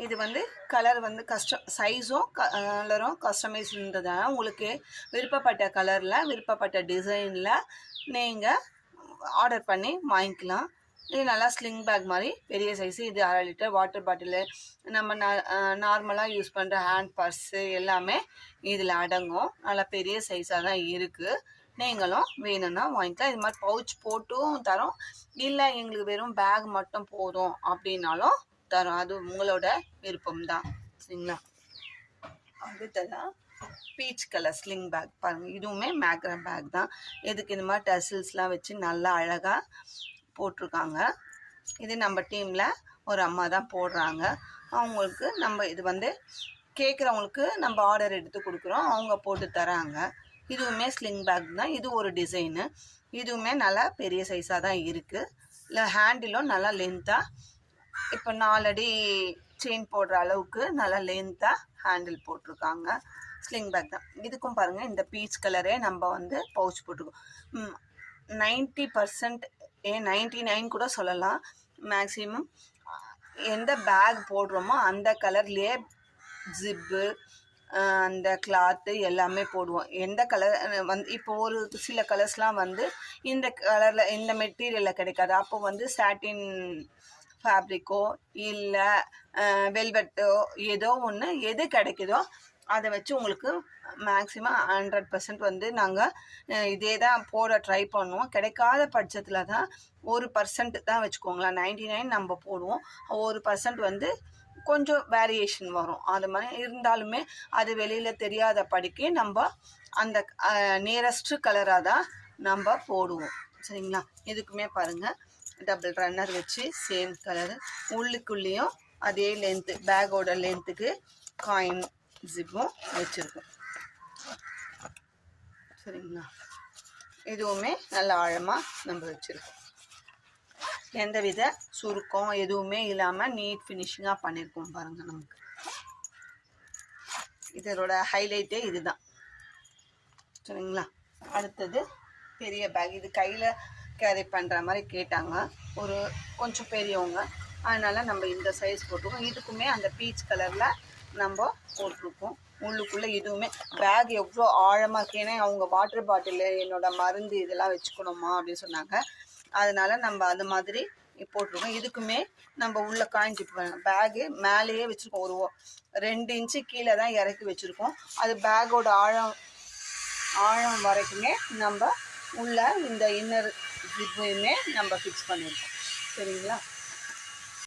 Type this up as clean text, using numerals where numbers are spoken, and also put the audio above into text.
இது வந்து கலர் வந்து சைஸும் கலரும் கஸ்டமைஸ்ன்றதால உங்களுக்கு விருப்பப்பட்ட கலரில் விருப்பப்பட்ட டிசைனில் நீங்கள் ஆர்டர் பண்ணி வாங்கிக்கலாம். இது நல்லா ஸ்லிங் பேக் மாதிரி பெரிய சைஸு. இது 1/2 லிட்டர் வாட்டர் பாட்டிலு, நம்ம நார்மலாக யூஸ் பண்ணுற ஹேண்ட் பர்ஸு எல்லாமே இதில் அடங்கும். நல்லா பெரிய சைஸாக தான் இருக்குது. நீங்களும் வேணும்னா வாங்கிக்கலாம். இது மாதிரி பவுச் போட்டும் தரோம், இல்லை எங்களுக்கு வெறும் பேக் மட்டும் போதும் அப்படின்னாலும் தரோம். அது உங்களோட விருப்பம்தான். சரிங்களா? அடுத்ததான் பீச் கலர் ஸ்லிங் பேக் பாருங்கள். இதுவுமே மேக்ரா பேக் தான். இதுக்கு இந்த மாதிரி டசில்ஸ்லாம் வச்சு நல்லா அழகாக போட்டிருக்காங்க. இது நம்ம டீமில் ஒரு அம்மா தான் போடுறாங்க. அவங்களுக்கு நம்ம இது வந்து கேட்குறவங்களுக்கு நம்ம ஆர்டர் எடுத்து கொடுக்குறோம், அவங்க போட்டு தராங்க. இதுவுமே ஸ்லிங் பேக் தான். இது ஒரு டிசைனு. இதுவுமே நல்லா பெரிய சைஸாக தான் இருக்குது. இல்லை ஹேண்டிலும் நல்லா லென்த்தாக, இப்போ 4 அடி செயின் போடுற அளவுக்கு நல்லா லென்த்தாக ஹேண்டில் போட்டிருக்காங்க. ஸ்லிங் பேக் தான். இதுக்கும் பாருங்கள், இந்த பீச் கலரே நம்ம வந்து பவுச் போட்டிருக்கோம். 90% 99 கூட சொல்லலாம். மேக்ஸிமம் எந்த பேக் போடுறோமோ அந்த கலர்லேயே ஜிப்பு, அந்த கிளாத்து எல்லாமே போடுவோம். எந்த கலர் வந்து இப்போ ஒரு சில கலர்ஸ்லாம் வந்து இந்த கலரில் இந்த மெட்டீரியலில் கிடைக்காது. அப்போ வந்து சாட்டின் ஃபேப்ரிக்கோ இல்லை வெல்வெட்டோ ஏதோ ஒன்று எது கிடைக்குதோ அதை வச்சு உங்களுக்கு மேக்ஸிமம் 100% வந்து நாங்கள் இதே தான் போட ட்ரை பண்ணுவோம். கிடைக்காத பட்சத்தில் தான் 1% தான் வச்சுக்கோங்களேன். 99 நம்ம போடுவோம். 1% வந்து கொஞ்சம் வேரியேஷன் வரும். அது மாதிரி இருந்தாலுமே அது வெளியில் தெரியாத படிக்க நம்ம அந்த நியரஸ்ட்டு கலராக தான் நம்ம போடுவோம். சரிங்களா? இதுக்குமே பாருங்கள், டபுள் ரன்னர் வச்சு சேம் கலரு, உள்ளுக்குள்ளேயும் அதே லென்த்து, பேக்கோட லென்த்துக்கு காயின் ஜிப்பும் வச்சுருக்கோம். சரிங்களா? இதுவுமே நல்ல ஆழமாக நம்ம வச்சுருக்கோம். எந்தவித சுருக்கம் எதுவுமே இல்லாமல் நீட் ஃபினிஷிங்காக பண்ணியிருக்கோம் பாருங்கள். நமக்கு இதோட ஹைலைட்டே இதுதான். சரிங்களா? அடுத்தது பெரிய பேக். இது கையில் கேரி பண்ணுற மாதிரி கேட்டாங்க ஒரு கொஞ்சம் பெரியவங்க, அதனால் நம்ம இந்த சைஸ் போட்டிருக்கோம். இதுக்குமே அந்த பீச் கலரில் நம்ம போட்டிருக்கோம். உள்ளுக்குள்ளே இதுவுமே பேக் எவ்வளோ ஆழமாக இருக்கேன்னா, அவங்க வாட்டர் பாட்டிலு, என்னோட மருந்து இதெல்லாம் வச்சுக்கணுமா அப்படின்னு சொன்னாங்க. அதனால் நம்ம அது மாதிரி போட்டிருக்கோம். இதுக்குமே நம்ம உள்ள காய்ஞ்சி பேகு மேலேயே வச்சுருக்கோம். ஒரு 2 இன்ச்சு கீழே தான் இறக்கி வச்சுருக்கோம். அது பேக்கோட ஆழம் வரைக்குமே நம்ம உள்ள இந்த இன்னர் ஜிப்பையுமே நம்ம ஃபிக்ஸ் பண்ணியிருக்கோம். சரிங்களா?